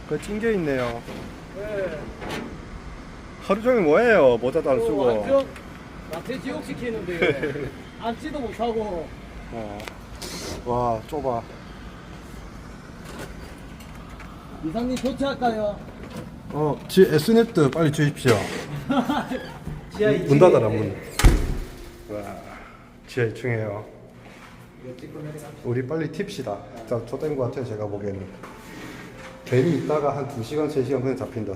그 찡겨 있네요. 하루 종일 뭐해요? 모자도 안 쓰고. 완전 나태 지옥 시키는데 앉지도 못하고. 와, 좁아. 이상님 교체할까요? S넷도 빨리 주십시오. 지하 문 닫아라, 문. 와, 지하 2층이에요. 우리 빨리 팁시다. 자, 좆된 것 같아요, 제가 보기에는. 괜히 있다가 한 2시간, 3시간 그냥 잡힌다.